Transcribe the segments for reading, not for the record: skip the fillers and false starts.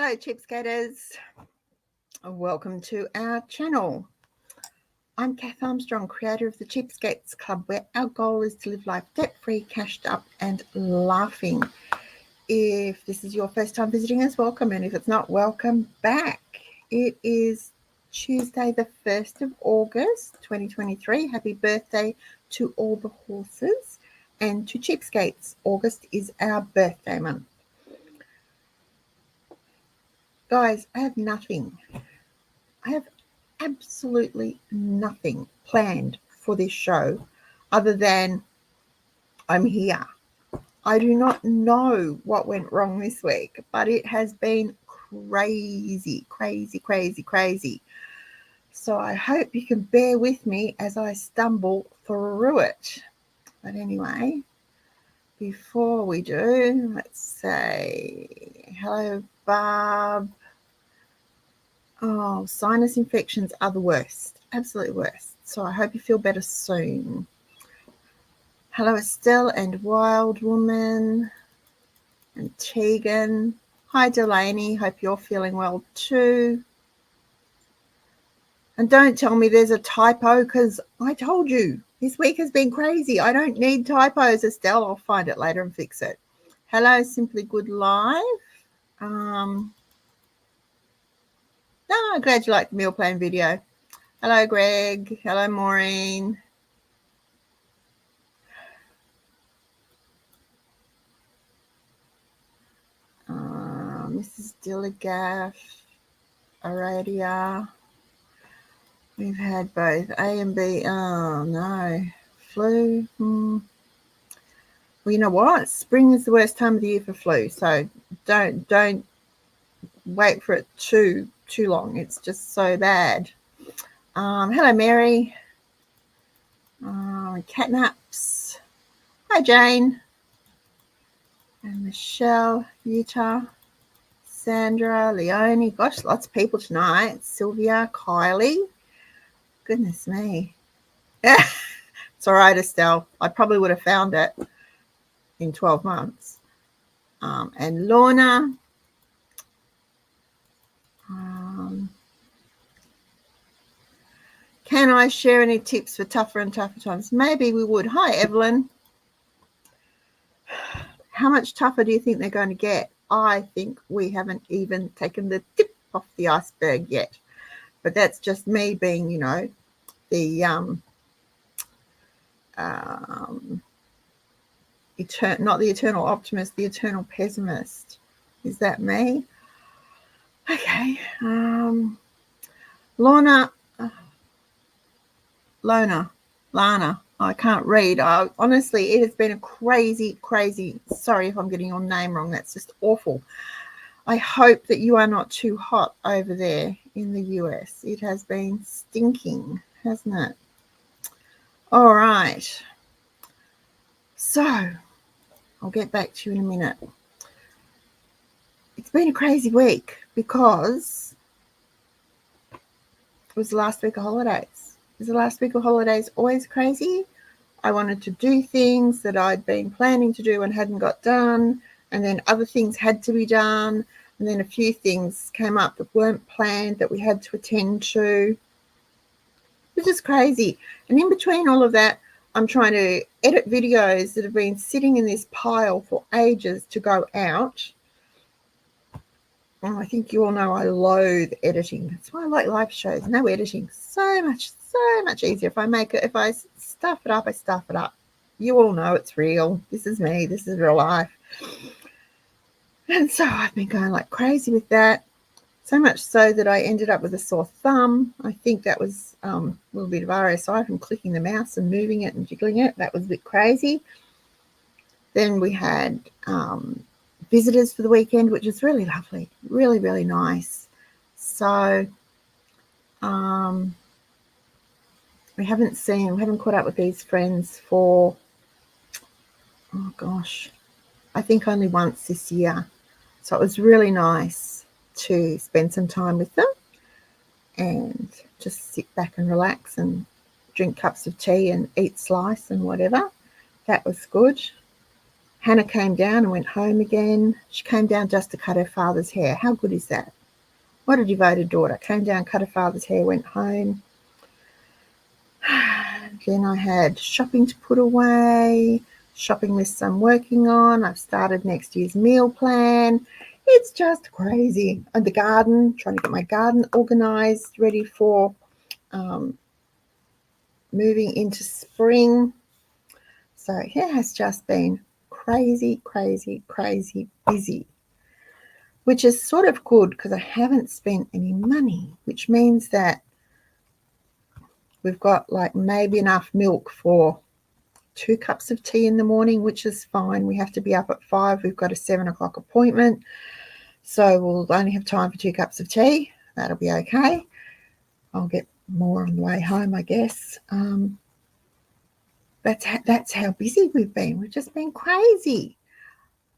Hello cheapskates, welcome to our channel. I'm Kath Armstrong, creator of the Cheapskates Club, where our goal is to live life debt-free, cashed up and laughing. If this is your first time visiting us, welcome, and if it's not, welcome back. It is Tuesday the 1st of August 2023. Happy birthday to all the horses and to Cheapskates. August is our birthday month. Guys, I have nothing. I have absolutely nothing planned for this show other than I'm here. I do not know what went wrong this week, but it has been crazy. So I hope you can bear with me as I stumble through it. But anyway, before we do, let's say hello, Barb. Oh, sinus infections are the worst, absolute worst. So I hope you feel better soon. Hello, Estelle and Wild Woman and Tegan. Hi, Delaney. Hope you're feeling well too. And don't tell me there's a typo, because I told you this week has been crazy. I don't need typos, Estelle. I'll find it later and fix it. Hello, Simply Good Live. I'm glad you liked the meal plan video. Hello, Greg. Hello, Maureen. Mrs. Dilligaff, Aradia. We've had both A and B. Oh, no. Flu. Well, you know what? Spring is the worst time of the year for flu. So don't wait for it too long. It's just so bad. Hello, Mary. Catnaps. Hi, Jane. And Michelle, Utah, Sandra, Leonie. Gosh, lots of people tonight. Sylvia, Kylie. Goodness me. It's all right, Estelle. I probably would have found it in 12 months. And Lorna. Can I share any tips for tougher and tougher times? Maybe we would. Hi, Evelyn. How much tougher do you think they're going to get? I think we haven't even taken the tip off the iceberg yet. But that's just me being, you know, the not the eternal optimist, the eternal pessimist. Is that me? Okay. Lana. I can't read. Honestly, it has been a crazy. Sorry if I'm getting your name wrong. That's just awful. I hope that you are not too hot over there in the US. It has been stinking, hasn't it? All right. So I'll get back to you in a minute. It's been a crazy week because it was the last week of holidays. Is the last week of holidays always crazy? I wanted to do things that I'd been planning to do and hadn't got done, and then other things had to be done, and then a few things came up that weren't planned that we had to attend to. It was just crazy. And in between all of that, I'm trying to edit videos that have been sitting in this pile for ages to go out. I think you all know I loathe editing. That's why I like live shows. No editing. So much easier. If I stuff it up, I stuff it up. You all know it's real. This is me. This is real life. And so I've been going like crazy with that. So much so that I ended up with a sore thumb. I think that was a little bit of RSI from clicking the mouse and moving it and jiggling it. That was a bit crazy. Then we had visitors for the weekend, which is really lovely, really nice. So we haven't caught up with these friends for, oh gosh, I think only once this year. So it was really nice to spend some time with them and just sit back and relax and drink cups of tea and eat slice and whatever. That was good. Hannah came down and went home again. She came down just to cut her father's hair. How good is that? What a devoted daughter. Came down, cut her father's hair, went home. Then I had shopping to put away, shopping list I'm working on. I've started next year's meal plan. It's just crazy. And the garden, trying to get my garden organised, ready for moving into spring. So it has just been crazy, crazy, crazy busy, which is sort of good because I haven't spent any money, which means that we've got like maybe enough milk for 2 cups of tea in the morning, which is fine. We have to be up at 5. We've got a 7 o'clock appointment. So we'll only have time for 2 cups of tea. That'll be okay. I'll get more on the way home, I guess. That's how busy we've been. We've just been crazy.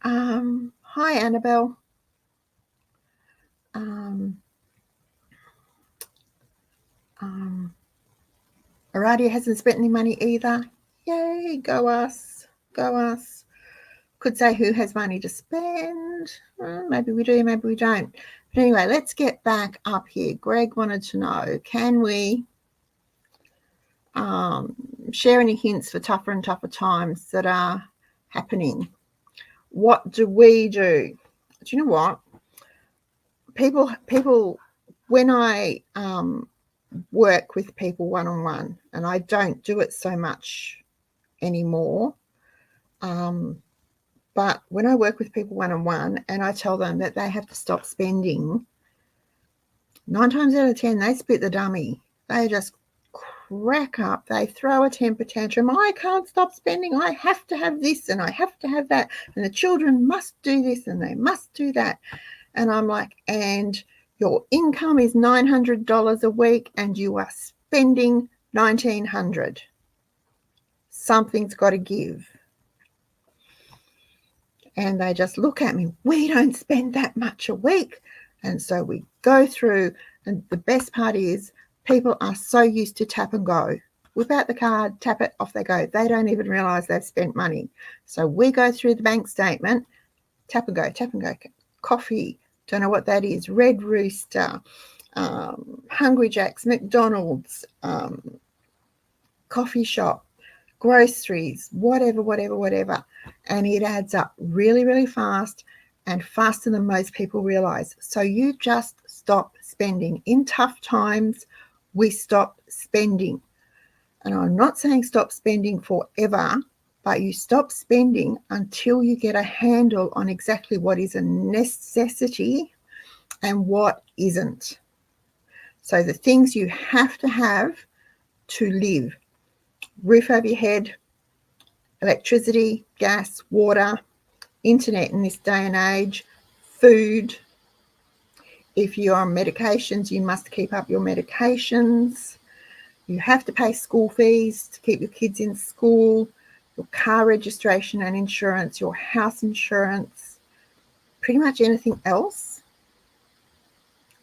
Hi, Annabelle. Aradia hasn't spent any money either. Yay, go us, go us. Could say who has money to spend. Maybe we do, maybe we don't. But anyway, let's get back up here. Greg wanted to know, can we share any hints for tougher and tougher times that are happening? What do we do? Do you know what? People, when I work with people one-on-one, and I don't do it so much anymore, but when I work with people one-on-one and I tell them that they have to stop spending, 9 times out of 10 they split the dummy. They just crack up. They throw a temper tantrum. I can't stop spending. I have to have this and I have to have that, and the children must do this and they must do that. And I'm like, and your income is $900 a week and you are spending $1,900. Something's got to give. And they just look at me. We don't spend that much a week. And so we go through, and the best part is people are so used to tap and go. Whip out the card, tap it, off they go. They don't even realise they've spent money. So we go through the bank statement, tap and go, tap and go. Coffee, don't know what that is, Red Rooster, Hungry Jack's, McDonald's, coffee shop, groceries, whatever. And it adds up really, really fast, and faster than most people realize. So you just stop spending. In tough times, we stop spending. And I'm not saying stop spending forever, but you stop spending until you get a handle on exactly what is a necessity and what isn't. So the things you have to have to live: roof over your head, electricity, gas, water, internet in this day and age, food. If you're on medications, you must keep up your medications. You have to pay school fees to keep your kids in school, your car registration and insurance, your house insurance. Pretty much anything else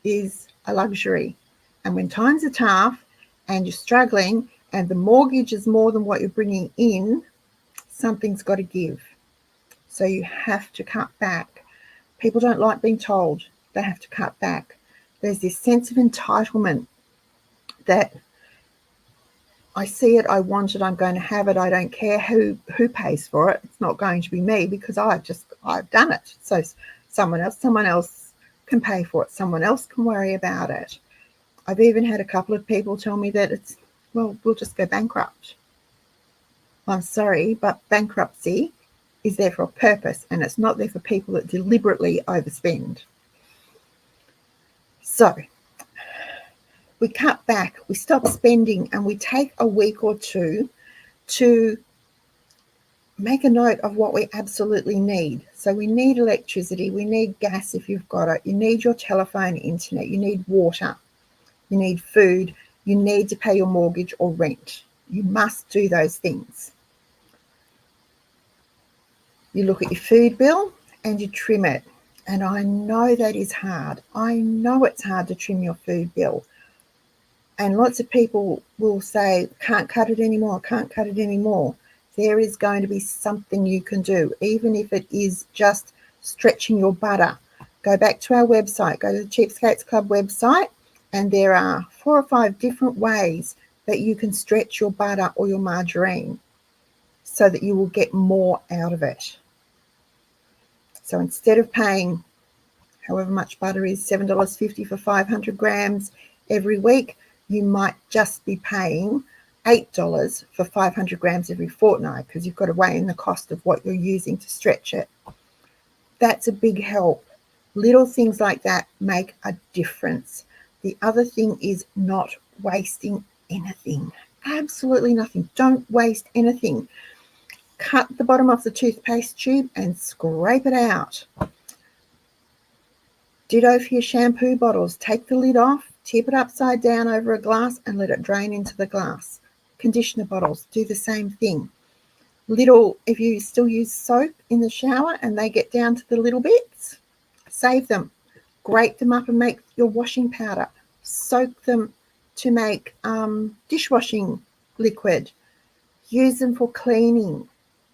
is a luxury. And when times are tough and you're struggling and the mortgage is more than what you're bringing in, something's got to give. So you have to cut back. People don't like being told they have to cut back. There's this sense of entitlement that I see it, I want it, I'm going to have it, I don't care who pays for it. It's not going to be me because I've done it. So someone else can pay for it. Someone else can worry about it. I've even had a couple of people tell me that we'll just go bankrupt. I'm sorry, but bankruptcy is there for a purpose, and it's not there for people that deliberately overspend. So we cut back, we stop spending, and we take a week or two to make a note of what we absolutely need. So we need electricity, we need gas if you've got it, you need your telephone, internet, you need water, you need food, you need to pay your mortgage or rent. You must do those things. You look at your food bill and you trim it. And I know that is hard. I know it's hard to trim your food bill. And lots of people will say, can't cut it anymore, can't cut it anymore. there is going to be something you can do, even if it is just stretching your butter. Go back to our website, go to the Cheapskates Club website, and there are 4 or 5 different ways that you can stretch your butter or your margarine so that you will get more out of it. So instead of paying however much butter is, $7.50 for 500 grams every week, you might just be paying $8 for 500 grams every fortnight, because you've got to weigh in the cost of what you're using to stretch it. That's a big help. Little things like that make a difference. The other thing is not wasting anything. Absolutely nothing. Don't waste anything. Cut the bottom off the toothpaste tube and scrape it out. Ditto for your shampoo bottles. Take the lid off, tip it upside down over a glass and let it drain into the glass. Conditioner bottles, do the same thing. If you still use soap in the shower and they get down to the little bits, save them. Grate them up and make your washing powder. Soak them to make dishwashing liquid. Use them for cleaning.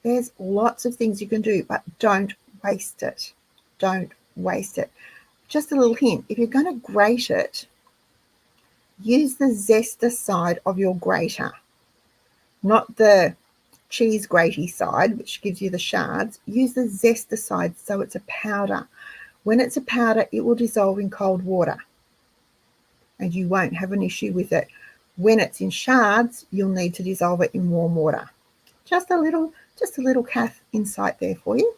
There's lots of things you can do, but don't waste it. Don't waste it. Just a little hint, if you're going to grate it, use the zester side of your grater, not the cheese gratey side, which gives you the shards. Use the zester side so it's a powder. When it's a powder, it will dissolve in cold water and you won't have an issue with it. When it's in shards, you'll need to dissolve it in warm water. Just a little Kath insight there for you.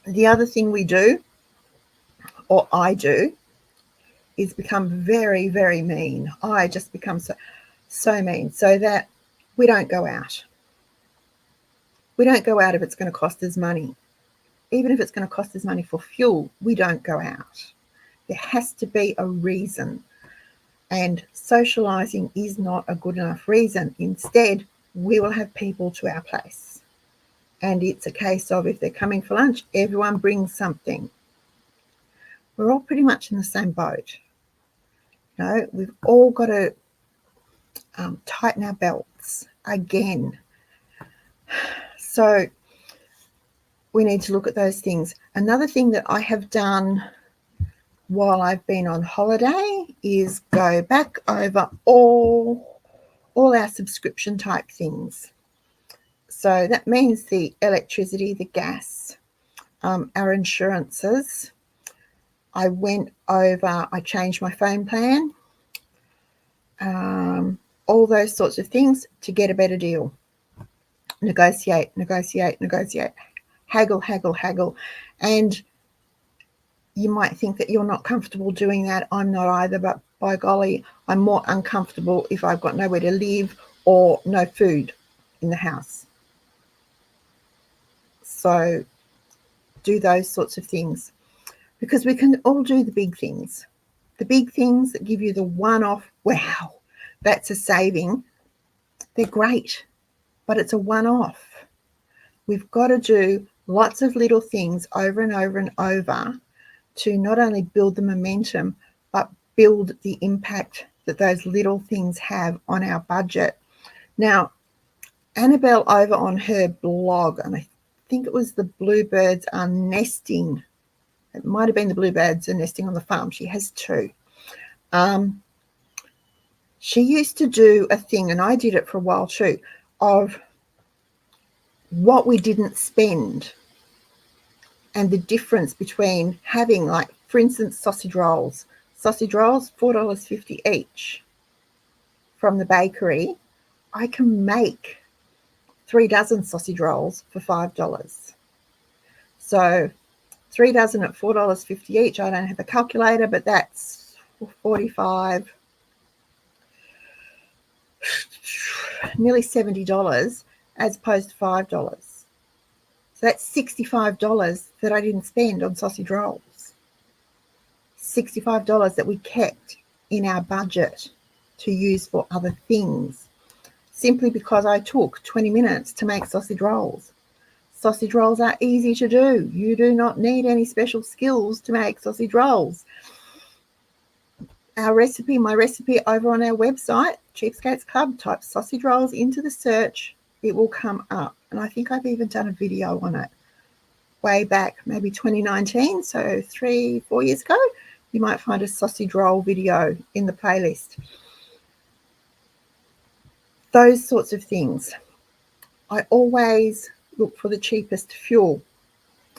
The other thing we do, or I do, is become very, very mean. I just become so mean, so that we don't go out. We don't go out if it's going to cost us money. Even if it's going to cost us money for fuel, we don't go out. There has to be a reason. And socializing is not a good enough reason. Instead, we will have people to our place. And it's a case of, if they're coming for lunch, everyone brings something. We're all pretty much in the same boat. You know, we've all got to tighten our belts again. So we need to look at those things. Another thing that I have done while I've been on holiday is go back over all our subscription type things. So that means the electricity, the gas, our insurances. I changed my phone plan, all those sorts of things to get a better deal. Negotiate, haggle. And you might think that you're not comfortable doing that. I'm not either, but by golly, I'm more uncomfortable if I've got nowhere to live or no food in the house. So do those sorts of things, because we can all do the big things that give you the one-off, wow, that's a saving. They're great, but it's a one-off. We've got to do lots of little things over and over and over to not only build the momentum, but build the impact that those little things have on our budget. Now, Annabelle over on her blog, and I think it was the bluebirds are nesting. It might have been the bluebirds are nesting on the farm. She has 2. She used to do a thing, and I did it for a while too, of what we didn't spend and the difference between having, like, for instance, sausage rolls, $4.50 each from the bakery. I can make 3 dozen sausage rolls for $5. So 3 dozen at $4.50 each. I don't have a calculator, but that's 45, nearly $70 as opposed to $5. So that's $65 that I didn't spend on sausage rolls. $65 that we kept in our budget to use for other things, simply because I took 20 minutes to make sausage rolls. Sausage rolls are easy to do. You do not need any special skills to make sausage rolls. My recipe over on our website Cheapskates Club, type sausage rolls into the search, it will come up. And I think I've even done a video on it way back, maybe 2019, so 3-4 years ago. You might find a sausage roll video in the playlist. Those sorts of things. I always look for the cheapest fuel.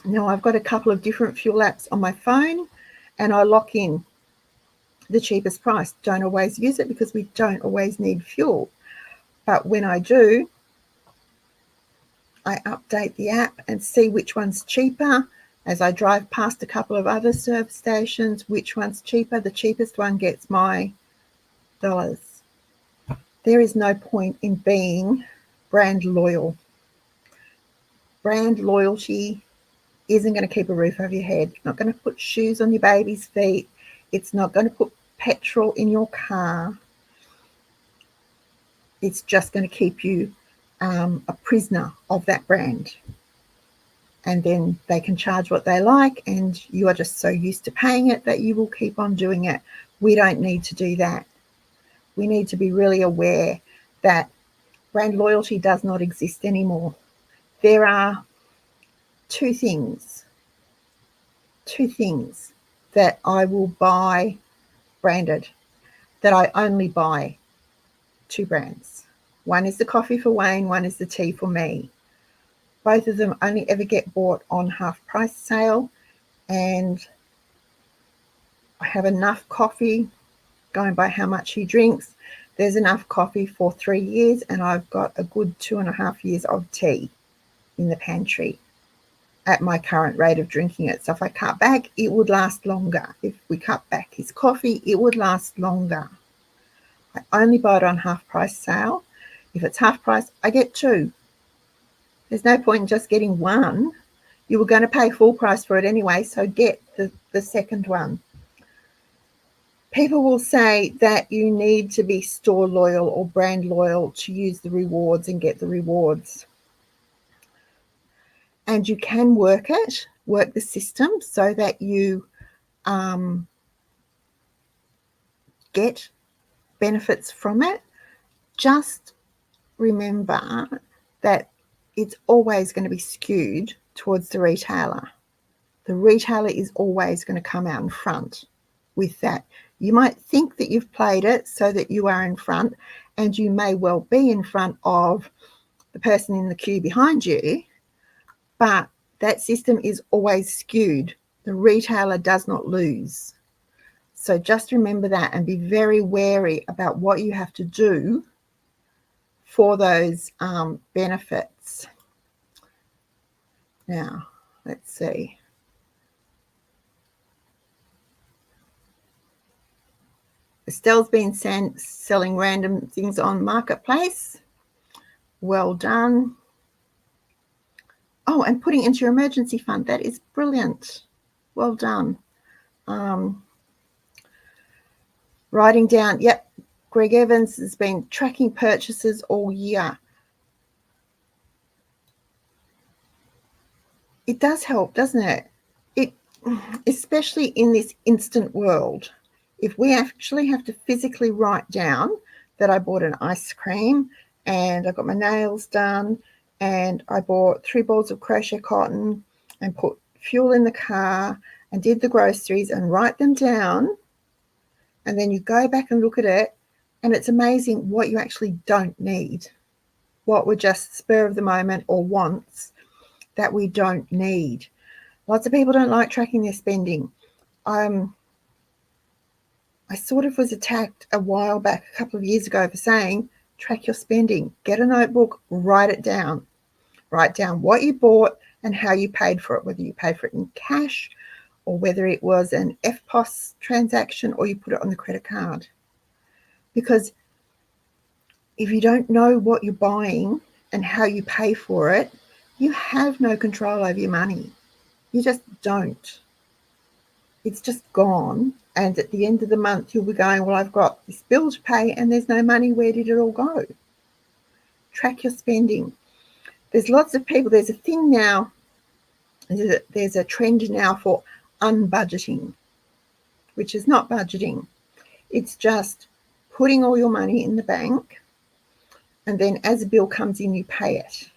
Now, I've got a couple of different fuel apps on my phone, and I lock in the cheapest price. Don't always use it because we don't always need fuel. But when I do, I update the app and see which one's cheaper. As I drive past a couple of other service stations, which one's cheaper? The cheapest one gets my dollars. There is no point in being brand loyal. Brand loyalty isn't going to keep a roof over your head. It's not going to put shoes on your baby's feet. It's not going to put petrol in your car. It's just going to keep you a prisoner of that brand. And then they can charge what they like, and you are just so used to paying it that you will keep on doing it. We don't need to do that. We need to be really aware that brand loyalty does not exist anymore. There are two things that I will buy branded, that I only buy two brands. One is the coffee for Wayne, one is the tea for me. Both of them only ever get bought on half price sale, and I have enough coffee, going by how much he drinks. There's enough coffee for 3 years, and I've got a good 2.5 years of tea in the pantry at my current rate of drinking it. So if I cut back, it would last longer. If we cut back his coffee, it would last longer. I only buy it on half price sale. If it's half price, I get two. There's no point in just getting one. You were going to pay full price for it anyway, so get the second one. People will say that you need to be store loyal or brand loyal to use the rewards and get the rewards. And you can work the system so that you get benefits from it. Just remember that it's always going to be skewed towards the retailer. The retailer is always going to come out in front with that. You might think that you've played it so that you are in front, and you may well be in front of the person in the queue behind you, but that system is always skewed. The retailer does not lose. So just remember that and be very wary about what you have to do for those benefits. Now, let's see. Estelle's been selling random things on Marketplace. Well done. Oh, and putting into your emergency fund. That is brilliant. Well done. Writing down, yep, Greg Evans has been tracking purchases all year. It does help, doesn't it? Especially in this instant world. If we actually have to physically write down that I bought an ice cream and I got my nails done and I bought 3 balls of crochet cotton and put fuel in the car and did the groceries and write them down, and then you go back and look at it, and it's amazing what you actually don't need, what were just spur of the moment or wants that we don't need. Lots of people don't like tracking their spending. I sort of was attacked a while back, a couple of years ago, for saying, track your spending. Get a notebook, write it down. Write down what you bought and how you paid for it, whether you paid for it in cash or whether it was an FPOS transaction or you put it on the credit card. Because if you don't know what you're buying and how you pay for it, you have no control over your money. You just don't. It's just gone. And at the end of the month, you'll be going, well, I've got this bill to pay and there's no money. Where did it all go? Track your spending. There's lots of people. There's a thing now. There's a trend now for unbudgeting, which is not budgeting. It's just putting all your money in the bank, and then as a bill comes in, you pay it.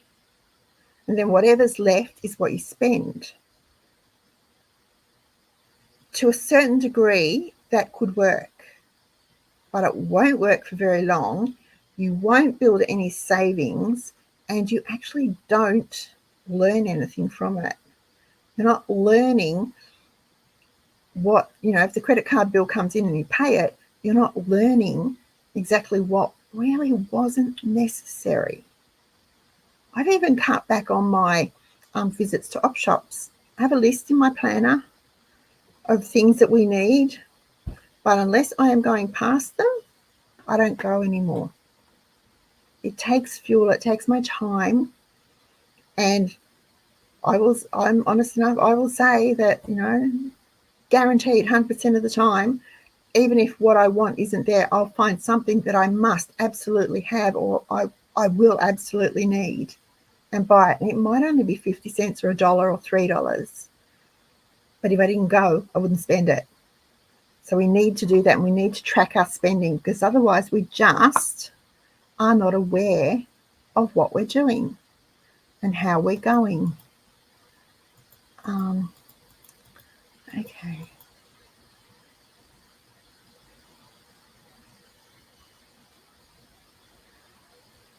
And then whatever's left is what you spend. To a certain degree, that could work, but it won't work for very long. You won't build any savings, and you actually don't learn anything from it. You're not learning what, if the credit card bill comes in and you pay it, you're not learning exactly what really wasn't necessary. I've even cut back on my visits to op shops. I have a list in my planner of things that we need, but unless I am going past them, I don't go anymore. It takes fuel, it takes my time, and I'm honest enough, I will say that, guaranteed 100% of the time, even if what I want isn't there, I'll find something that I must absolutely have, or I will absolutely need, and buy it. And it might only be 50 cents or $1 or $3. But if I didn't go, I wouldn't spend it. So we need to do that, and we need to track our spending, because otherwise we just are not aware of what we're doing and how we're going. Okay.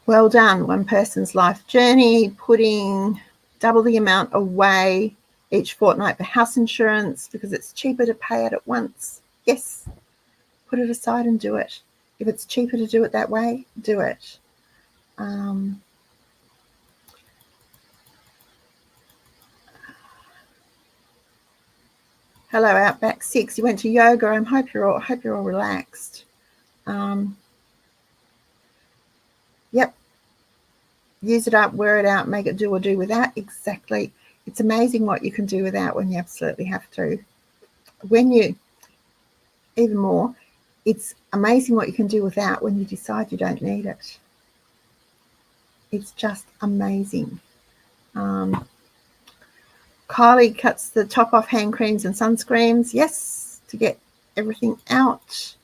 Well done, one person's life journey, putting double the amount away each fortnight for house insurance because it's cheaper to pay it at once. Yes, put it aside and do it. If it's cheaper to do it that way, do it. Hello, Outback 6. You went to yoga. I hope you're all relaxed. Yep. Use it up, wear it out, make it do or do without. Exactly. It's amazing what you can do without when you absolutely have to. Even more, it's amazing what you can do without when you decide you don't need it. It's just amazing. Kylie cuts the top off hand creams and sunscreens. Yes, to get everything out.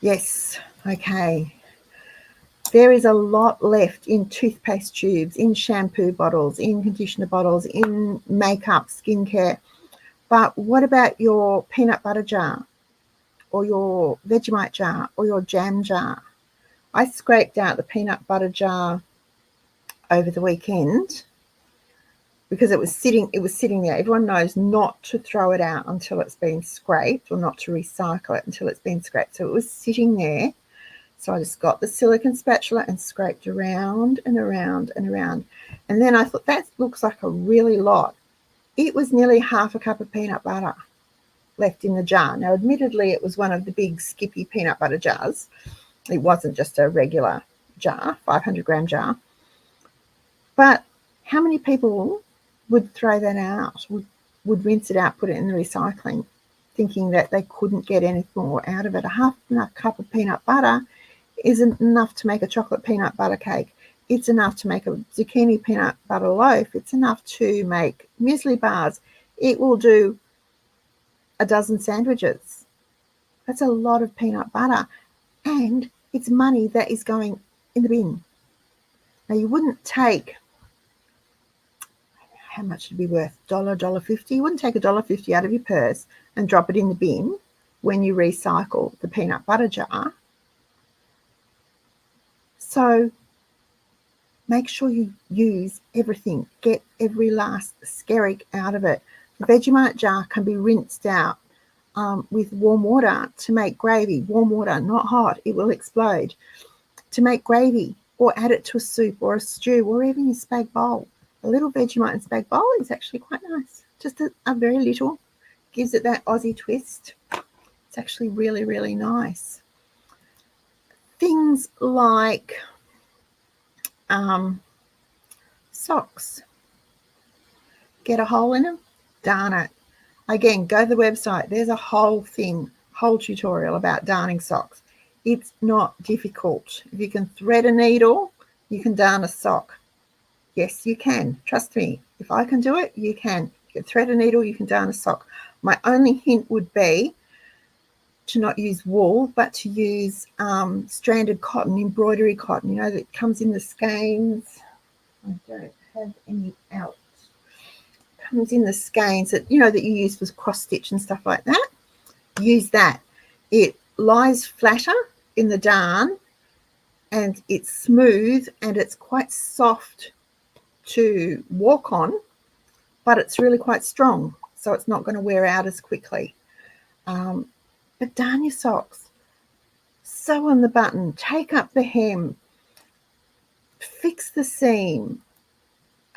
Yes, okay. There is a lot left in toothpaste tubes, in shampoo bottles, in conditioner bottles, in makeup, skincare. But what about your peanut butter jar, or your Vegemite jar, or your jam jar? I scraped out the peanut butter jar over the weekend because it was sitting there. Everyone knows not to throw it out until it's been scraped, or not to recycle it until it's been scraped. So it was sitting there. So I just got the silicone spatula and scraped around and around and around. And then I thought, that looks like a really lot. It was nearly half a cup of peanut butter left in the jar. Now, admittedly, it was one of the big Skippy peanut butter jars. It wasn't just a regular jar, 500-gram jar. But how many people would throw that out, would rinse it out, put it in the recycling, thinking that they couldn't get any more out of it? A half a cup of peanut butter isn't enough to make a chocolate peanut butter cake. It's enough to make a zucchini peanut butter loaf. It's enough to make muesli bars. It will do a dozen sandwiches. That's a lot of peanut butter, and it's money that is going in the bin. Now, you wouldn't take, how much would it be worth? $1.50. You wouldn't take $1.50 out of your purse and drop it in the bin when you recycle the peanut butter jar. So make sure you use everything. Get every last skerrick out of it. The Vegemite jar can be rinsed out with warm water to make gravy. Warm water, not hot. It will explode. To make gravy, or add it to a soup or a stew, or even your spag bowl. A little Vegemite and spag bowl is actually quite nice. Just a very little. Gives it that Aussie twist. It's actually really, really nice. Things like socks. Get a hole in them, darn it. Again, go to the website. There's a whole tutorial about darning socks. It's not difficult. If you can thread a needle, you can darn a sock. Yes, you can. Trust me. If I can do it, you can. can thread a needle, you can darn a sock. My only hint would be to not use wool, but to use stranded cotton, embroidery cotton, you know, that comes in the skeins. I don't have any out. Comes in the skeins that, you know, that you use for cross stitch and stuff like that. Use that. It lies flatter in the darn, and it's smooth, and it's quite soft to walk on, but it's really quite strong, so it's not going to wear out as quickly. But darn your socks, sew on the button, take up the hem, fix the seam.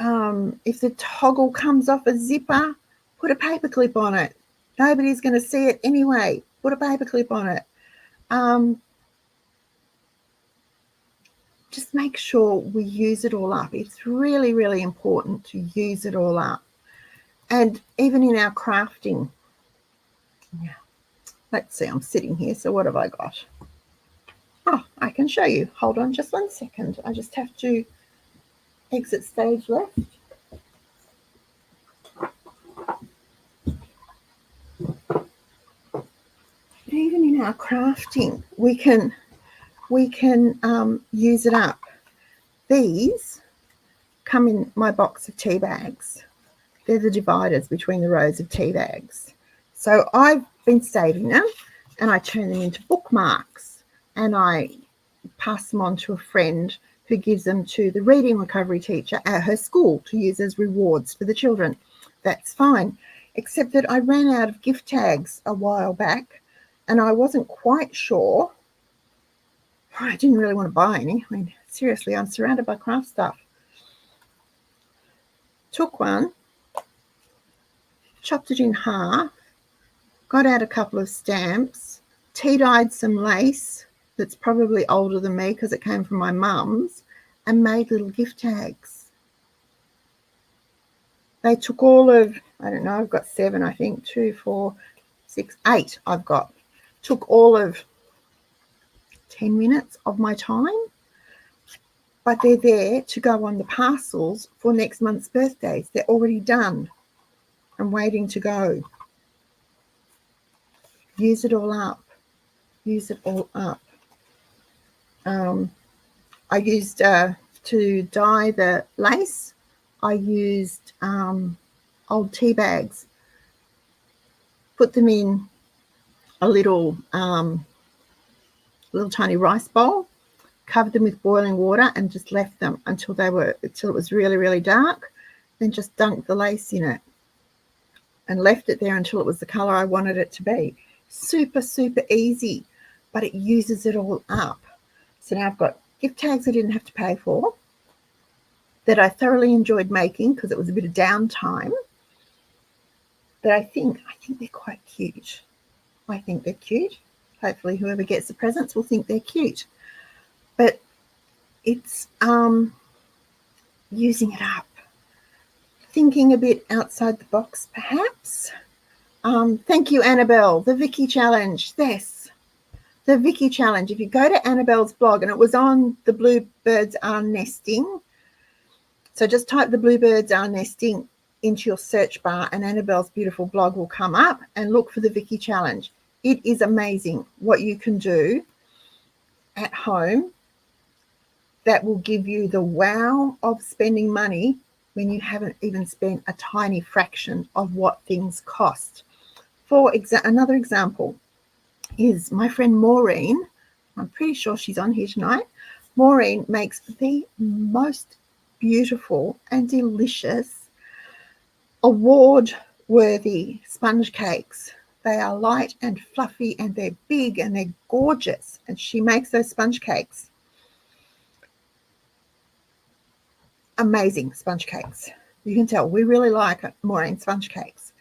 If the toggle comes off a zipper, put a paper clip on it. Nobody's going to see it anyway. Put a paper clip on it. Just make sure we use it all up. It's really, really important to use it all up. And even in our crafting. Yeah. Let's see, I'm sitting here, so what have I got? Oh, I can show you. Hold on just 1 second. I just have to exit stage left. But even in our crafting, we can use it up. These come in my box of tea bags. They're the dividers between the rows of tea bags. So I've been saving them, and I turn them into bookmarks, and I pass them on to a friend who gives them to the reading recovery teacher at her school to use as rewards for the children. That's fine, except that I ran out of gift tags a while back, and I wasn't quite sure. I didn't really want to buy any. I mean, seriously, I'm surrounded by craft stuff. Took one, chopped it in half, got out a couple of stamps, tea-dyed some lace that's probably older than me because it came from my mum's, and made little gift tags. They took all of, I don't know, I've got 7, I think, 2, 4, 6, 8 I've got. Took all of 10 minutes of my time, but they're there to go on the parcels for next month's birthdays. They're already done and waiting to go. Use it all up. Use it all up. I used to dye the lace. I used old tea bags. Put them in a little tiny rice bowl. Covered them with boiling water and just left them until it was really, really dark. Then just dunked the lace in it and left it there until it was the color I wanted it to be. Super, super easy, but it uses it all up. So now I've got gift tags I didn't have to pay for, that I thoroughly enjoyed making because it was a bit of downtime, that I think they're quite cute. I think they're cute. Hopefully whoever gets the presents will think they're cute. But it's using it up. Thinking a bit outside the box, perhaps. Thank you, Annabelle. The Vicky Challenge. Yes, the Vicky Challenge. If you go to Annabelle's blog, and it was on the Bluebirds Are Nesting. So just type the Bluebirds Are Nesting into your search bar, and Annabelle's beautiful blog will come up, and look for the Vicky Challenge. It is amazing what you can do at home that will give you the wow of spending money when you haven't even spent a tiny fraction of what things cost. For another example is my friend Maureen. I'm pretty sure she's on here tonight. Maureen makes the most beautiful and delicious, award-worthy sponge cakes. They are light and fluffy, and they're big, and they're gorgeous. And she makes those sponge cakes. Amazing sponge cakes. You can tell we really like Maureen sponge cakes.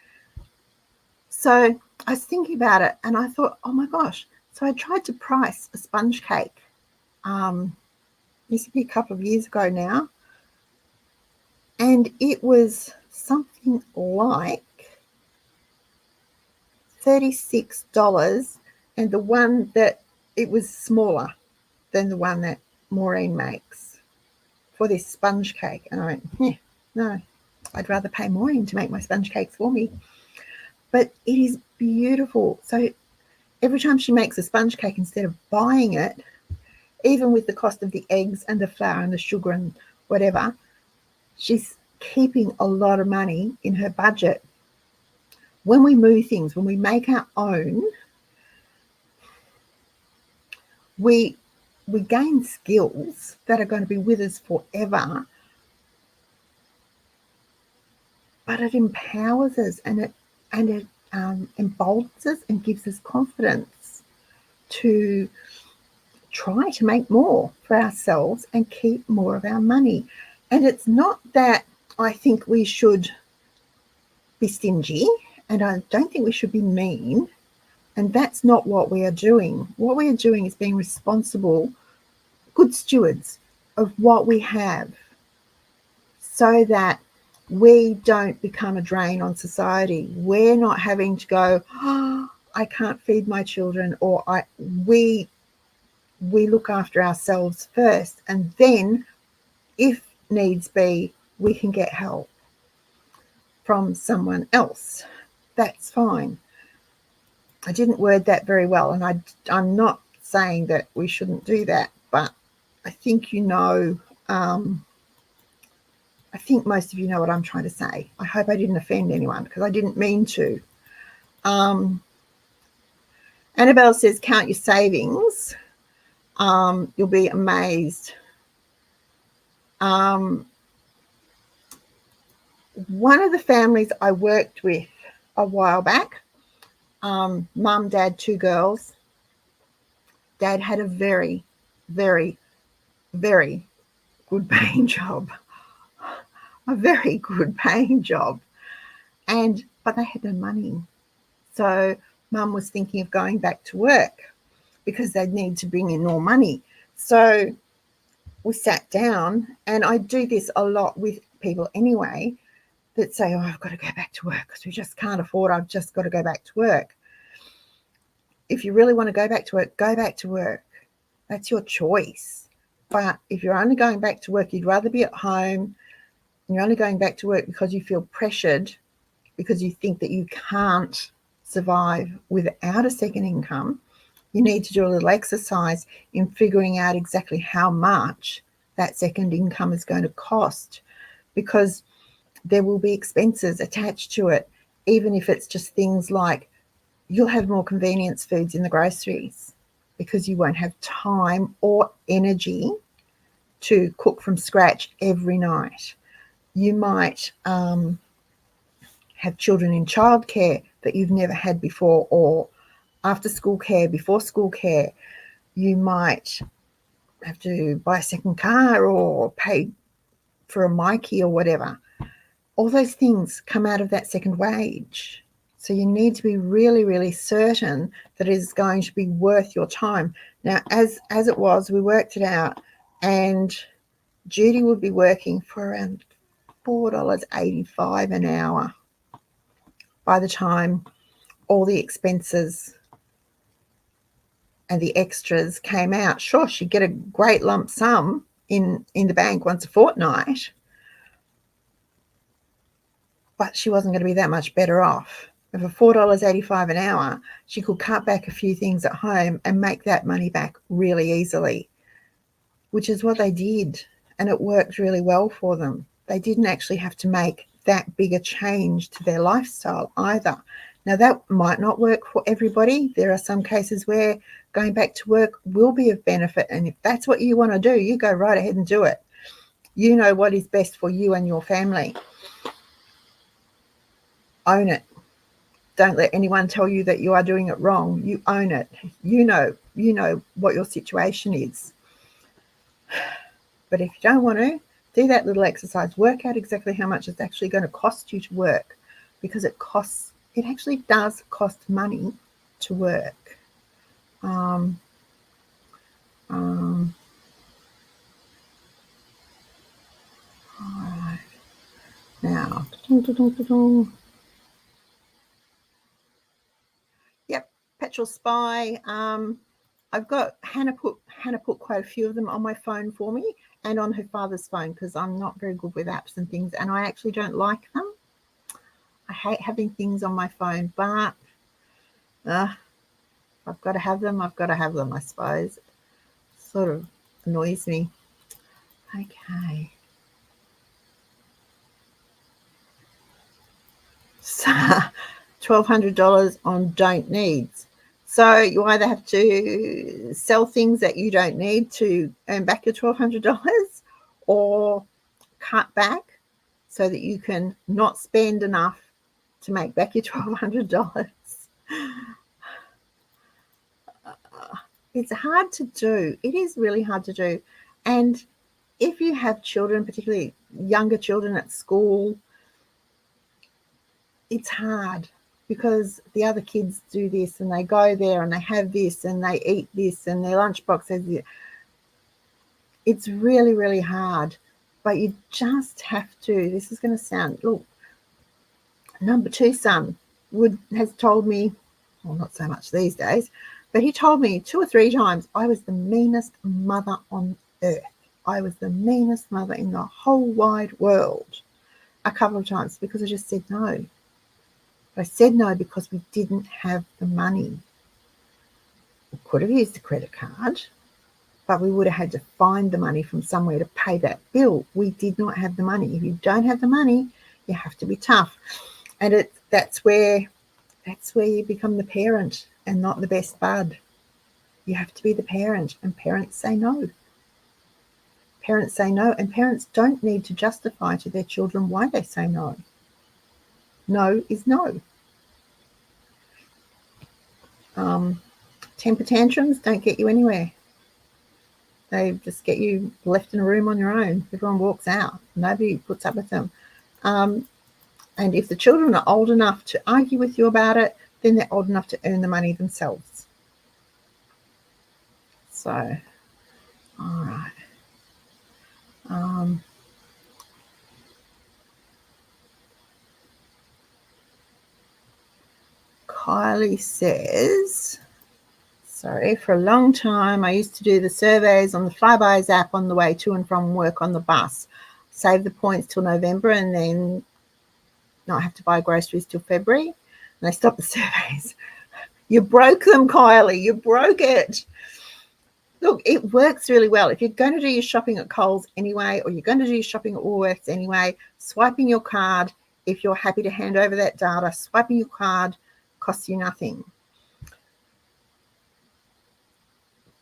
So I was thinking about it, and I thought, oh my gosh. So I tried to price a sponge cake. This would be a couple of years ago now. And it was something like $36, and the one that it was smaller than the one that Maureen makes for this sponge cake. And I went, yeah, no, I'd rather pay Maureen to make my sponge cakes for me. But it is beautiful. So every time she makes a sponge cake, instead of buying it, even with the cost of the eggs and the flour and the sugar and whatever, she's keeping a lot of money in her budget. When we move things, when we make our own, we gain skills that are going to be with us forever, but it empowers us and it emboldens us and gives us confidence to try to make more for ourselves and keep more of our money. And it's not that I think we should be stingy, and I don't think we should be mean, and that's not what we are doing. What we are doing is being responsible, good stewards of what we have, so that we don't become a drain on society. We're not having to go, oh, I can't feed my children, or we look after ourselves first, and then if needs be, we can get help from someone else. That's fine. I didn't word that very well, and I'm not saying that we shouldn't do that, but I think I think most of you know what I'm trying to say. I hope I didn't offend anyone, because I didn't mean to. Annabelle says, count your savings. You'll be amazed. One of the families I worked with a while back, mum, dad, 2 girls. Dad had a very, very, very good paying job. A very good paying job. But they had no money. So mum was thinking of going back to work because they'd need to bring in more money. So we sat down, and I do this a lot with people anyway, that say, oh, I've got to go back to work because we just can't afford, I've just got to go back to work. If you really want to go back to work, go back to work. That's your choice. But if you're only going back to work, you'd rather be at home, and you're only going back to work because you feel pressured, because you think that you can't survive without a second income, you need to do a little exercise in figuring out exactly how much that second income is going to cost, because there will be expenses attached to it, even if it's just things like you'll have more convenience foods in the groceries because you won't have time or energy to cook from scratch every night. You might have children in childcare that you've never had before, or after school care, before school care. You might have to buy a second car or pay for a Mikey or whatever. All those things come out of that second wage. So you need to be really, really certain that it is going to be worth your time. Now, as it was, we worked it out, and Judy would be working for around $4.85 an hour by the time all the expenses and the extras came out. Sure, she'd get a great lump sum in the bank once a fortnight, but she wasn't going to be that much better off. For $4.85 an hour, she could cut back a few things at home and make that money back really easily, which is what they did, and it worked really well for them. They didn't actually have to make that big a change to their lifestyle either. Now, that might not work for everybody. There are some cases where going back to work will be of benefit, and if that's what you want to do, you go right ahead and do it. You know what is best for you and your family. Own it. Don't let anyone tell you that you are doing it wrong. You own it. You know what your situation is. But if you don't want to, do that little exercise. Work out exactly how much it's actually going to cost you to work, because it actually does cost money to work. All right. Now, yep, Petrol Spy. I've got Hannah put quite a few of them on my phone for me, and on her father's phone, because I'm not very good with apps and things, and I actually don't like them. I hate having things on my phone, but I've got to have them. I've got to have them, I suppose. Sort of annoys me. Okay. So $1,200 on don't needs. So you either have to sell things that you don't need to earn back your $1,200, or cut back so that you can not spend enough to make back your $1,200. It's hard to do. It is really hard to do. And if you have children, particularly younger children at school, it's hard, because the other kids do this and they go there and they have this and they eat this and their lunchbox has this. It's really, really hard. But you just have to. This is going to sound, look, number 2 son has told me, well, not so much these days, but he told me 2 or 3 times I was the meanest mother on earth. I was the meanest mother in the whole wide world, a couple of times, because I just said no. I said no because we didn't have the money. We could have used a credit card, but we would have had to find the money from somewhere to pay that bill. We did not have the money. If you don't have the money, you have to be tough. And that's where you become the parent and not the best bud. You have to be the parent, and parents say no. Parents say no, and parents don't need to justify to their children why they say no. No is no. Temper tantrums don't get you anywhere. They just get you left in a room on your own. Everyone walks out. Nobody puts up with them. And if the children are old enough to argue with you about it, then they're old enough to earn the money themselves. So, all right. Kylie says, sorry, for a long time I used to do the surveys on the Flybuys app on the way to and from work on the bus. Save the points till November and then not have to buy groceries till February. And I stopped the surveys. You broke them, Kylie. You broke it. Look, it works really well. If you're going to do your shopping at Coles anyway, or you're going to do your shopping at Woolworths anyway, swiping your card, if you're happy to hand over that data, swiping your card costs you nothing.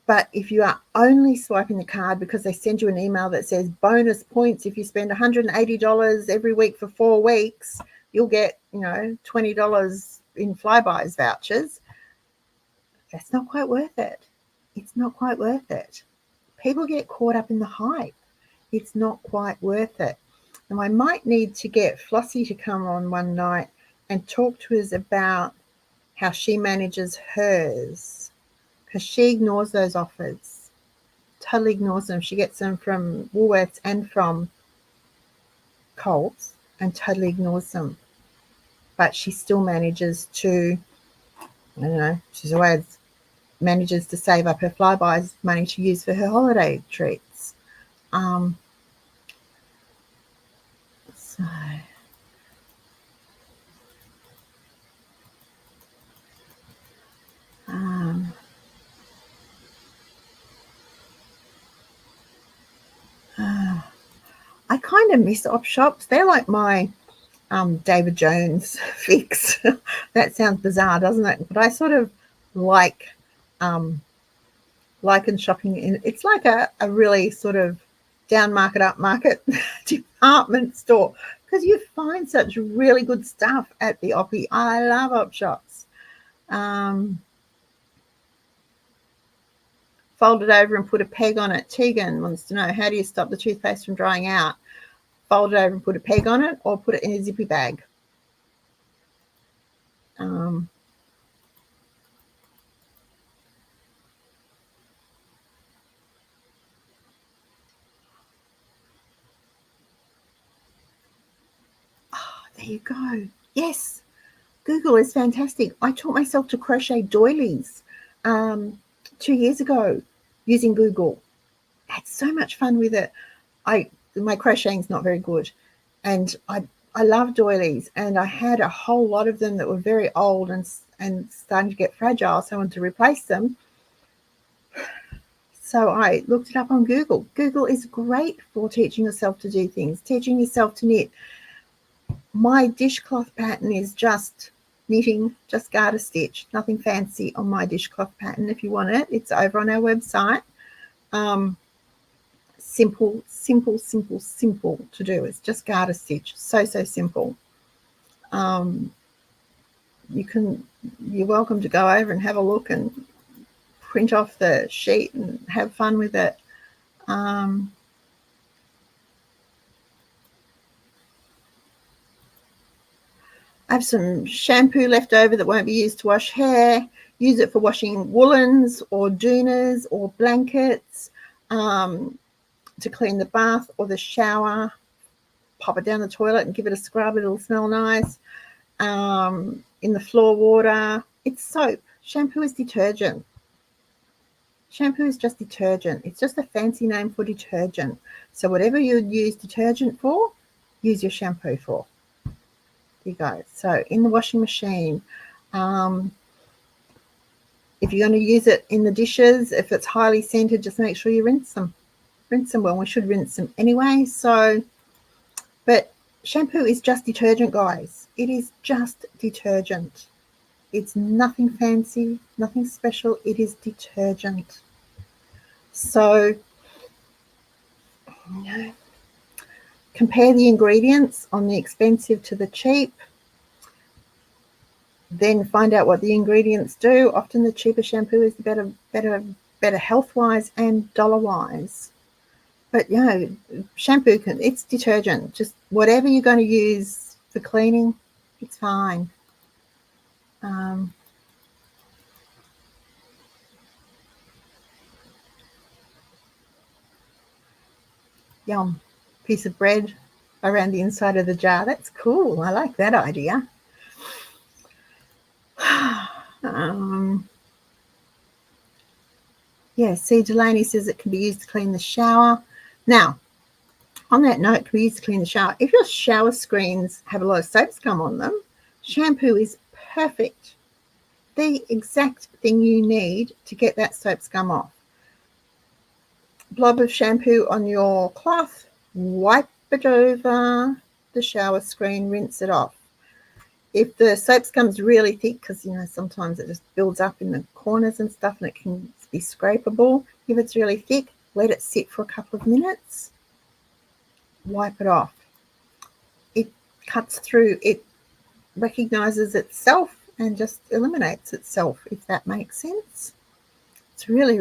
But if you are only swiping the card because they send you an email that says bonus points if you spend $180 every week for 4 weeks, you'll get, $20 in Flybuys vouchers. That's not quite worth it. It's not quite worth it. People get caught up in the hype. It's not quite worth it. Now, I might need to get Flossie to come on one night and talk to us about how she manages hers, because she ignores those offers, totally ignores them. She gets them from Woolworths and from Coles and totally ignores them. But she still manages to, she's always manages to save up her Flybuys money to use for her holiday treats. I kind of miss op shops. They're like my David Jones fix. That sounds bizarre, doesn't it? But I sort of like in shopping. It's like a really sort of down market, up market department store, because you find such really good stuff at the Oppie. I love op shops. Fold it over and put a peg on it. Tegan wants to know, how do you stop the toothpaste from drying out? Fold it over and put a peg on it, or put it in a zippy bag. There you go. Yes, Google is fantastic. I taught myself to crochet doilies 2 years ago using Google. had so much fun with it. My crocheting's not very good, and I love doilies, and I had a whole lot of them that were very old and starting to get fragile, so I wanted to replace them. So I looked it up on Google. Google is great for teaching yourself to do things, teaching yourself to knit. My dishcloth pattern is just knitting, just garter stitch, nothing fancy on my dishcloth pattern. If you want it, it's over on our website. Simple to do. It's just garter stitch. So simple. You're welcome to go over and have a look and print off the sheet and have fun with it. I have some shampoo left over that won't be used to wash hair. Use it for washing woolens or doonas or blankets, to clean the bath or the shower. Pop it down the toilet and give it a scrub. It'll smell nice. In the floor water. It's soap. Shampoo is detergent. Shampoo is just detergent. It's just a fancy name for detergent. So whatever you use detergent for, use your shampoo for. There you go. So in the washing machine, if you're going to use it in the dishes, if it's highly scented, just make sure you rinse them. Rinse them well. We should rinse them anyway. So, but shampoo is just detergent, guys. It is just detergent. It's nothing fancy, nothing special. It is detergent. So, compare the ingredients on the expensive to the cheap. Then find out what the ingredients do. Often the cheaper shampoo is the better health-wise and dollar-wise. But shampoo it's detergent. Just whatever you're going to use for cleaning, it's fine. Yum. Piece of bread around the inside of the jar. That's cool. I like that idea. See, Delaney says it can be used to clean the shower. Now, on that note, it can be used to clean the shower. If your shower screens have a lot of soap scum on them, shampoo is perfect. The exact thing you need to get that soap scum off. Blob of shampoo on your cloth, wipe it over the shower screen, rinse it off. If the soap scum's really thick, because sometimes it just builds up in the corners and stuff and it can be scrapable, if it's really thick, let it sit for a couple of minutes, wipe it off. It cuts through, it recognizes itself and just eliminates itself, if that makes sense. It's really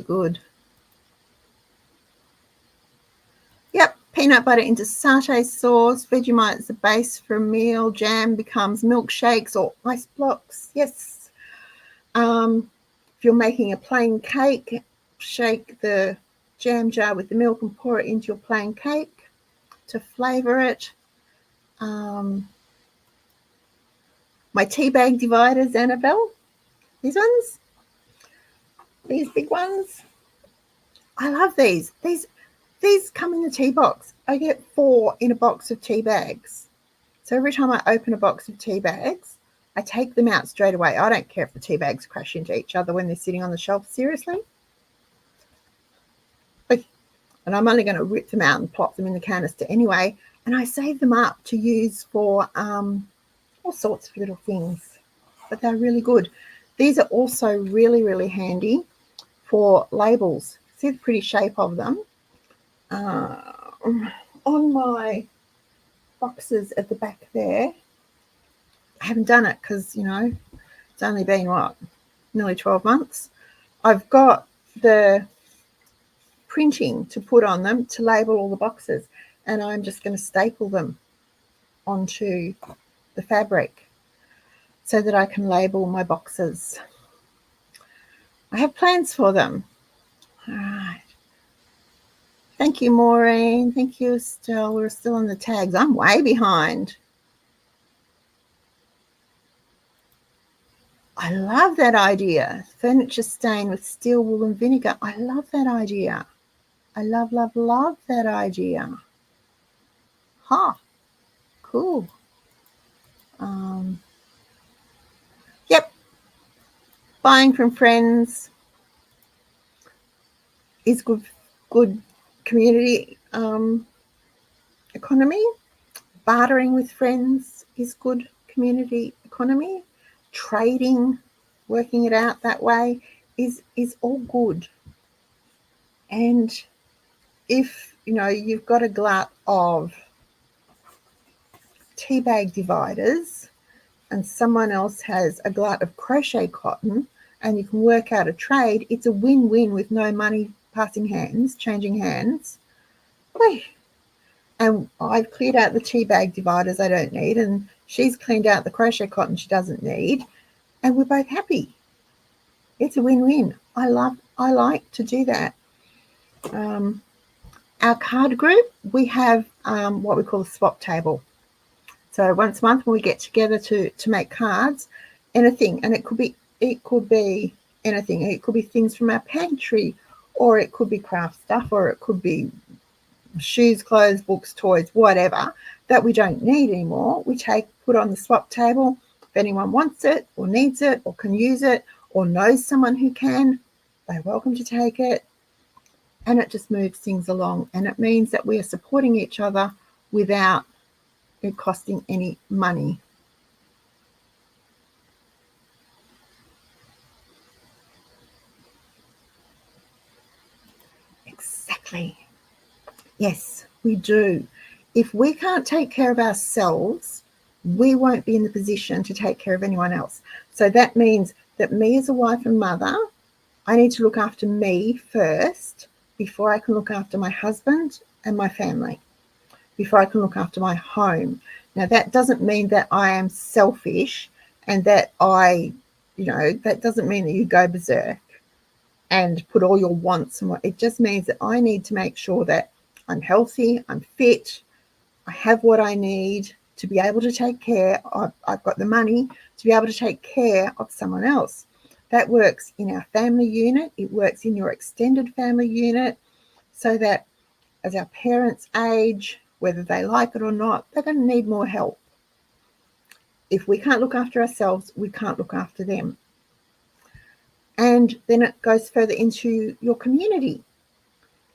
good. Yep, peanut butter into satay sauce. Vegemite is the base for a meal. Jam becomes milkshakes or ice blocks. Yes. If you're making a plain cake, shake the jam jar with the milk and pour it into your plain cake to flavor it. My tea bag dividers, Annabelle. These ones. These big ones. I love these. These come in the tea box. I get 4 in a box of tea bags. So every time I open a box of tea bags, I take them out straight away. I don't care if the tea bags crash into each other when they're sitting on the shelf. Seriously. And I'm only going to rip them out and plop them in the canister anyway. And I save them up to use for all sorts of little things. But they're really good. These are also really handy for labels. See the pretty shape of them? On my boxes at the back there, I haven't done it because, it's only been, nearly 12 months. I've got the printing to put on them to label all the boxes, and I'm just going to staple them onto the fabric so that I can label my boxes. I have plans for them. All right. Thank you, Maureen. Thank you, Estelle. We're still on the tags. I'm way behind. I love that idea. Furniture stain with steel wool and vinegar. I love that idea. I love, love, love that idea. Cool. Yep, buying from friends is good community economy. Bartering with friends is good community economy. Trading, working it out that way is all good. And if you've got a glut of tea bag dividers and someone else has a glut of crochet cotton and you can work out a trade, it's a win-win with no money changing hands. And I've cleared out the tea bag dividers I don't need, and she's cleaned out the crochet cotton she doesn't need, and we're both happy. It's a win-win. I like to do that. Our card group, we have what we call a swap table. So once a month when we get together to make cards, anything, and it could be anything. It could be things from our pantry, or it could be craft stuff, or it could be shoes, clothes, books, toys, whatever that we don't need anymore. We put on the swap table. If anyone wants it or needs it or can use it or knows someone who can, they're welcome to take it. And it just moves things along, and it means that we are supporting each other without it costing any money. Exactly. Yes, we do. If we can't take care of ourselves, we won't be in the position to take care of anyone else. So that means that me as a wife and mother, I need to look after me first before I can look after my husband and my family, before I can look after my home. Now, that doesn't mean that I am selfish and that that doesn't mean that you go berserk and put all your wants and it just means that I need to make sure that I'm healthy, I'm fit, I have what I need to be able to take care. I've got the money to be able to take care of someone else. That works in our family unit. It works in your extended family unit, so that as our parents age, whether they like it or not, they're going to need more help. If we can't look after ourselves, we can't look after them. And then it goes further into your community.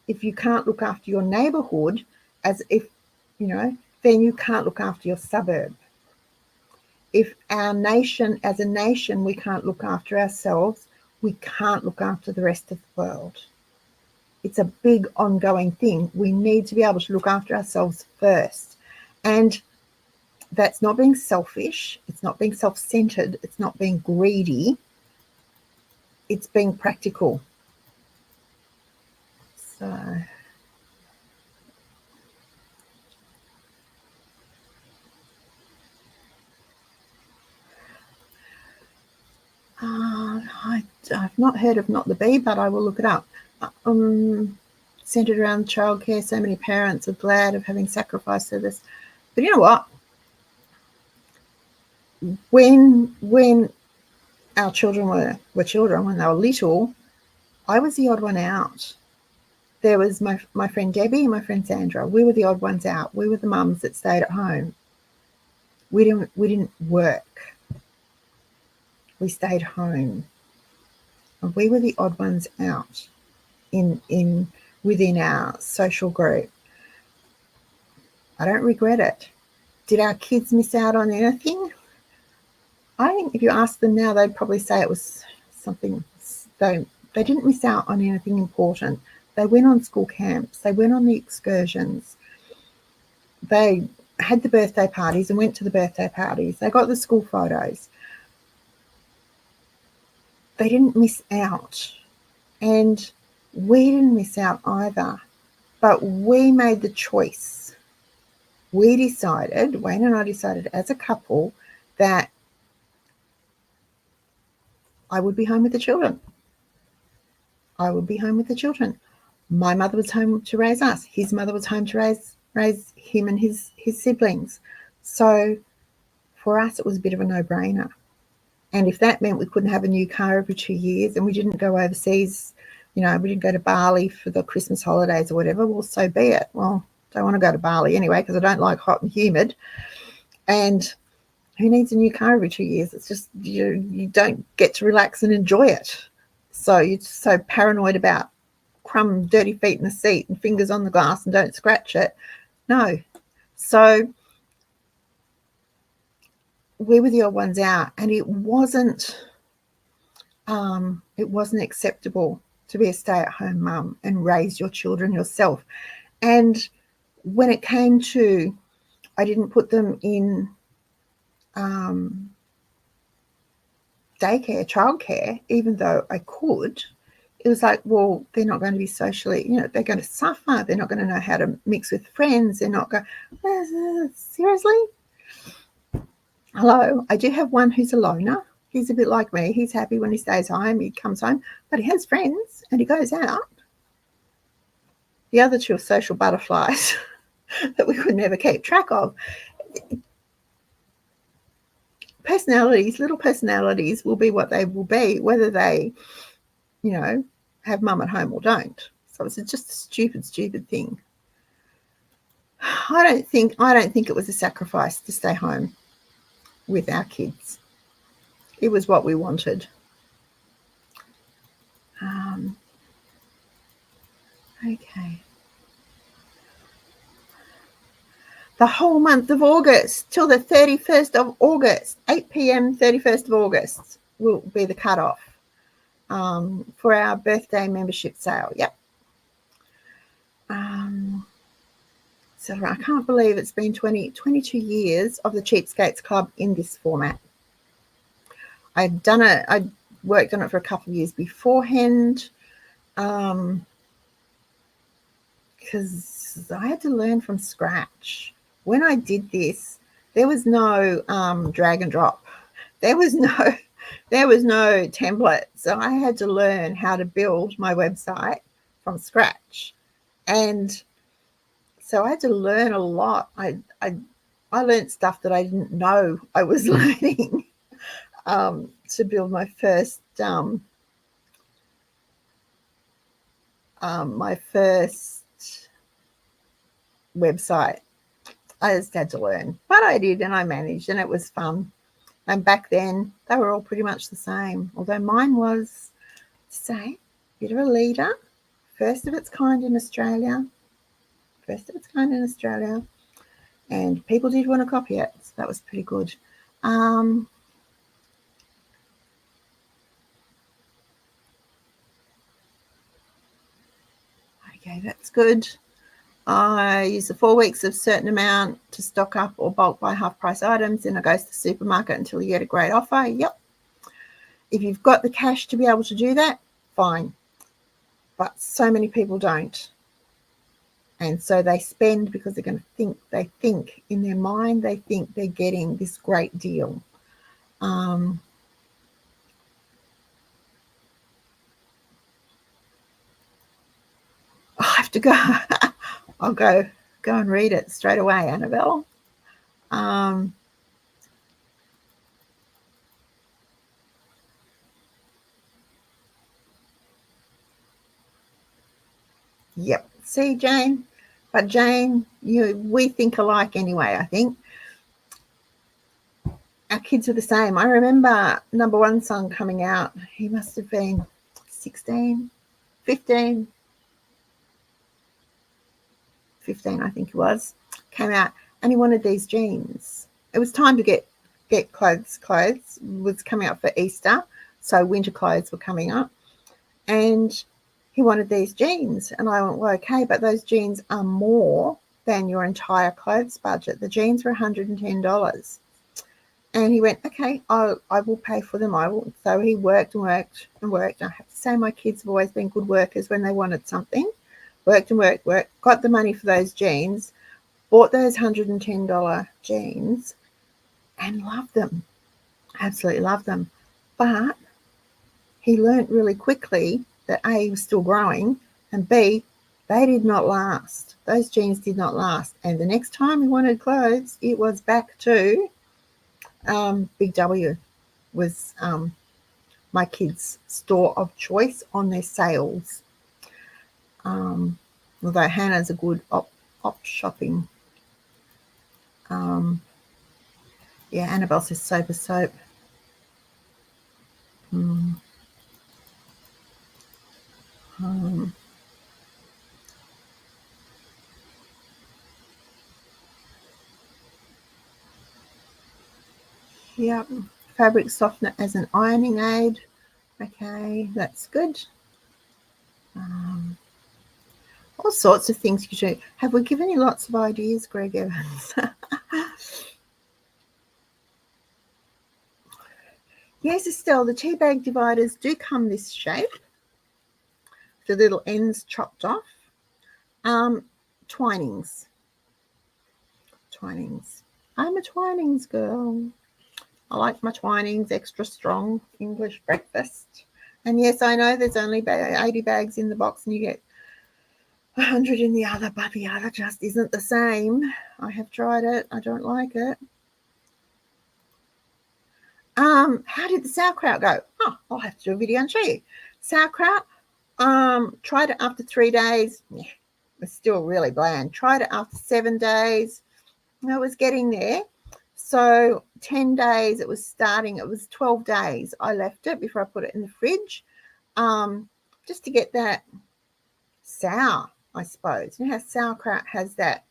If you can't look after your neighborhood, then you can't look after your suburb. If our nation, as a nation, we can't look after ourselves, we can't look after the rest of the world. It's a big ongoing thing. We need to be able to look after ourselves first. And that's not being selfish. It's not being self-centered. It's not being greedy. It's being practical. So I've not heard of Not the Bee, but I will look it up. Centered around childcare, so many parents are glad of having sacrificed for this. But you know what? When our children were children, when they were little, I was the odd one out. There was my friend Debbie and my friend Sandra. We were the odd ones out. We were the mums that stayed at home. We didn't work. We stayed home. And we were the odd ones out within our social group. I don't regret it. Did our kids miss out on anything? I think if you ask them now, they'd probably say it was something. They didn't miss out on anything important. They went on school camps. They went on the excursions. They had the birthday parties and went to the birthday parties. They got the school photos. They didn't miss out. And we didn't miss out either. But we made the choice. We decided, Wayne and I decided as a couple, that I would be home with the children. I would be home with the children. My mother was home to raise us. His mother was home to raise him and his siblings. So for us, it was a bit of a no-brainer. And if that meant we couldn't have a new car every 2 years and we didn't go overseas we didn't go to Bali for the Christmas holidays or whatever. Well, so be it. Well, don't want to go to Bali anyway because I don't like hot and humid. And who needs a new car every 2 years? It's just you don't get to relax and enjoy it. So you're just so paranoid about dirty feet in the seat and fingers on the glass and don't scratch it. No. So we were the odd ones out, and it wasn't acceptable to be a stay-at-home mum and raise your children yourself. And when it came to, I didn't put them in daycare, childcare, even though I could. It was like, well, they're not going to be socially, they're going to suffer. They're not going to know how to mix with friends. They're not going, seriously? Hello, I do have one who's a loner. He's a bit like me. He's happy when he stays home. He comes home, but he has friends and he goes out. The other two are social butterflies that we could never keep track of. Little personalities will be what they will be, whether they, have mum at home or don't. So it's just a stupid thing. I don't think it was a sacrifice to stay home with our kids. It was what we wanted. Okay. The whole month of August till the 31st of August, 8 p.m. 31st of August will be the cutoff for our birthday membership sale. Yep. So I can't believe it's been 22 years of the Cheapskates Club in this format. I worked on it for a couple of years beforehand because I had to learn from scratch. When I did this, there was no drag and drop. There was no template. So I had to learn how to build my website from scratch. And so I had to learn a lot. I learned stuff that I didn't know I was learning to build my first website. I just had to learn, but I did, and I managed, and it was fun. And back then, they were all pretty much the same, although mine was, say, a bit of a leader, first of its kind in Australia, and people did want to copy it, so that was pretty good. Okay, that's good. I use the 4 weeks of certain amount to stock up or bulk buy half price items, and I go to the supermarket until you get a great offer. Yep. If you've got the cash to be able to do that, fine. But so many people don't. And so they spend because they're going to think, in their mind, they think they're getting this great deal. I have to go. I'll go and read it straight away, Annabelle. Yep. See, Jane? But Jane, we think alike anyway, I think. Our kids are the same. I remember number one son coming out. He must have been 16, 15, I think he was. Came out and he wanted these jeans. It was time to get clothes. Clothes was coming up for Easter, so winter clothes were coming up. And he wanted these jeans. And I went, well, okay, but those jeans are more than your entire clothes budget. The jeans were $110. And he went, okay, I will pay for them. I will. So he worked. I have to say my kids have always been good workers when they wanted something. Worked, got the money for those jeans, bought those $110 jeans and loved them. Absolutely loved them. But he learnt really quickly that A, he was still growing, and B, they did not last. Those jeans did not last. And the next time he wanted clothes, it was back to Big W was my kids' store of choice on their sales. Although Hannah's a good op shopping. Yeah, Annabelle says soap is soap. Yep, fabric softener as an ironing aid. Okay, that's good. All sorts of things you do. Have we given you lots of ideas, Greg Evans? Yes, Estelle, the tea bag dividers do come this shape. The little ends chopped off. Twinings. I'm a Twinings girl. I like my Twinings extra strong English breakfast. And yes, I know there's only 80 bags in the box and you get 100 in the other, but the other just isn't the same. I have tried it. I don't like it. How did the sauerkraut go? Oh, I'll have to do a video and show you. Sauerkraut, tried it after 3 days. Yeah, it's still really bland. Tried it after 7 days. I was getting there. So 10 days, it was 12 days. I left it before I put it in the fridge, just to get that sour, I suppose. You know how sauerkraut has that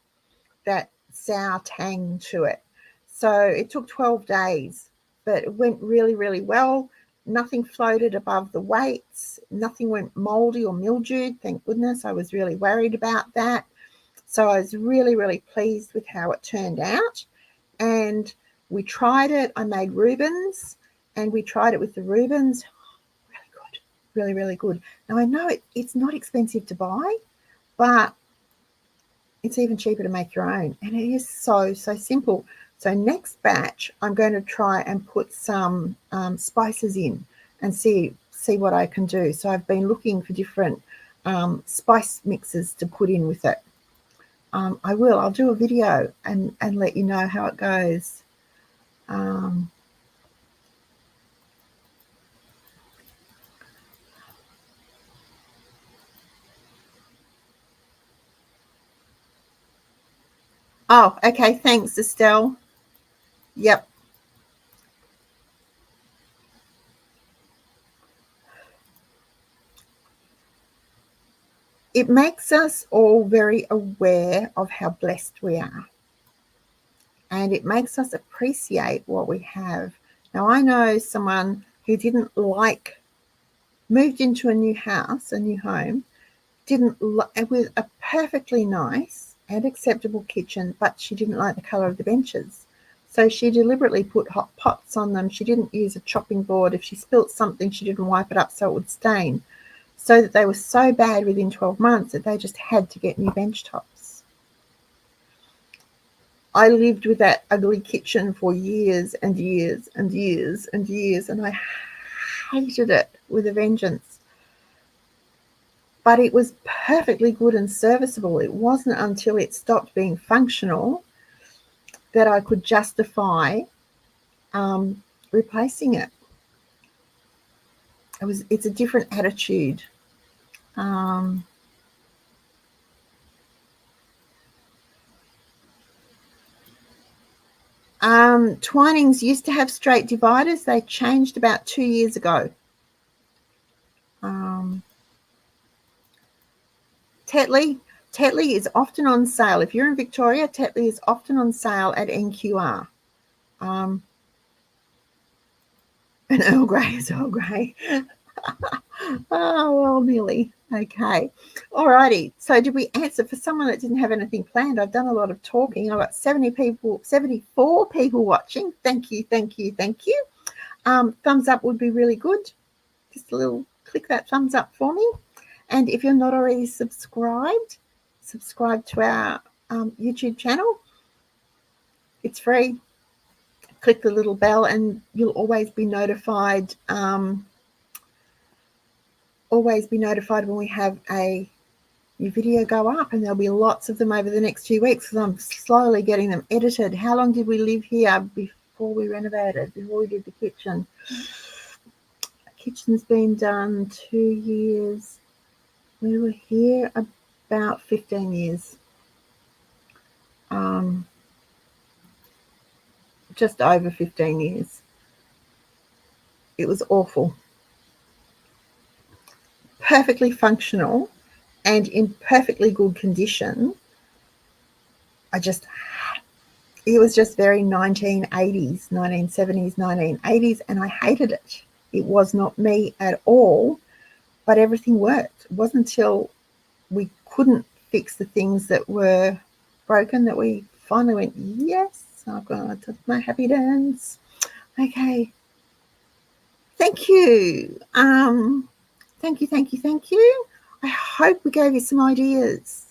sour tang to it. So it took 12 days, but it went really, really well. Nothing floated above the weights. Nothing went moldy or mildewed. Thank goodness. I was really worried about that. So I was really, really pleased with how it turned out. And we tried it. I made Reubens, and we tried it with the Reubens. Really good. Really, really good. Now, I know it's not expensive to buy, but it's even cheaper to make your own. And it is so, so simple. So next batch, I'm going to try and put some spices in and see what I can do. So I've been looking for different spice mixes to put in with it. I'll do a video and let you know how it goes. Oh, okay. Thanks, Estelle. Yep. It makes us all very aware of how blessed we are. And it makes us appreciate what we have. Now, I know someone who moved into a new house, a new home, with a perfectly nice and acceptable kitchen, but she didn't like the colour of the benches. So she deliberately put hot pots on them. She didn't use a chopping board. If she spilt something, she didn't wipe it up so it would stain. So that they were so bad within 12 months that they just had to get new bench tops. I lived with that ugly kitchen for years and years and years and years, and I hated it with a vengeance. But it was perfectly good and serviceable. It wasn't until it stopped being functional that I could justify replacing it. It's a different attitude. Twinings used to have straight dividers. They changed about 2 years ago. Tetley is often on sale. If you're in Victoria, Tetley is often on sale at NQR. And Earl Grey is Earl Grey. Oh, well, nearly. Okay. All righty. So did we answer for someone that didn't have anything planned? I've done a lot of talking. I've got 74 people watching. Thank you. Thumbs up would be really good. Just a little click that thumbs up for me. And if you're not already subscribe to our YouTube channel. It's free. Click the little bell and you'll always be notified. When we have a new video go up, and there'll be lots of them over the next few weeks because I'm slowly getting them edited. How long did we live here before we renovated, before we did the kitchen? The kitchen's been done 2 years. We were here about 15 years. Just over 15 years. It was awful. Perfectly functional and in perfectly good condition. It was just very 1980s, 1970s, 1980s, and I hated it. It was not me at all, but everything worked. It wasn't until we couldn't fix the things that were broken that we finally went, yes, I've got my happy dance. Okay. Thank you. Thank you. I hope we gave you some ideas.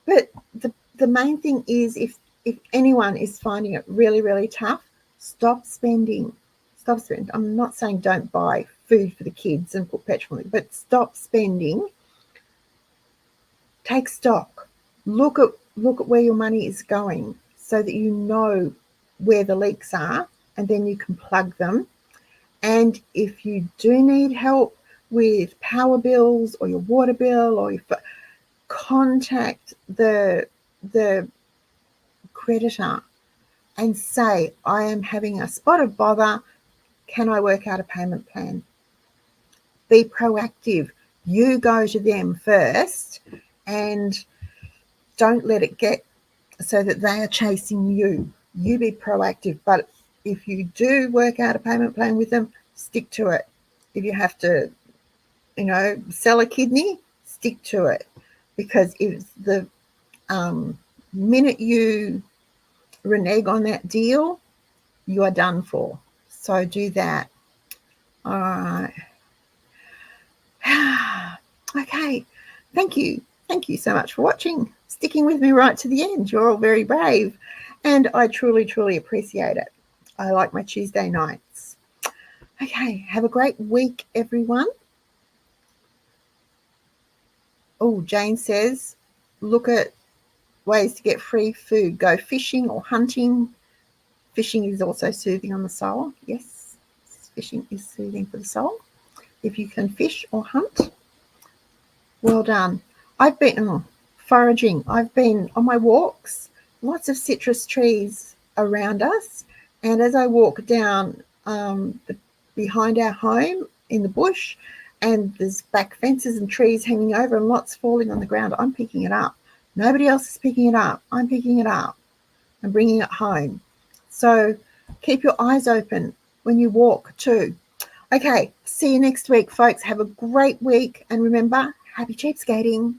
But the main thing is if anyone is finding it really, really tough, stop spending. Stop spending. I'm not saying don't buy food for the kids and put petrol in, but stop spending. Take stock. Look at where your money is going so that you know where the leaks are and then you can plug them. And if you do need help with power bills or your water bill, or contact the creditor and say, I am having a spot of bother. Can I work out a payment plan? Be proactive. You go to them first and don't let it get so that they are chasing you. You be proactive. But if you do work out a payment plan with them, stick to it. If you have to, sell a kidney, stick to it. Because if the minute you renege on that deal, you are done for. So do that. All right. Okay. Thank you. Thank you so much for watching, sticking with me right to the end. You're all very brave, and I truly, truly appreciate it. I like my Tuesday nights. Okay. Have a great week, everyone. Oh, Jane says, look at ways to get free food. Go fishing or hunting. Fishing is also soothing on the soul. Yes, fishing is soothing for the soul. If you can fish or hunt, well done. I've been foraging. I've been on my walks, lots of citrus trees around us. And as I walk down behind our home in the bush, and there's back fences and trees hanging over and lots falling on the ground, I'm picking it up. Nobody else is picking it up. I'm picking it up and bringing it home. So keep your eyes open when you walk too. Okay, see you next week, folks. Have a great week. And remember, happy cheapskating.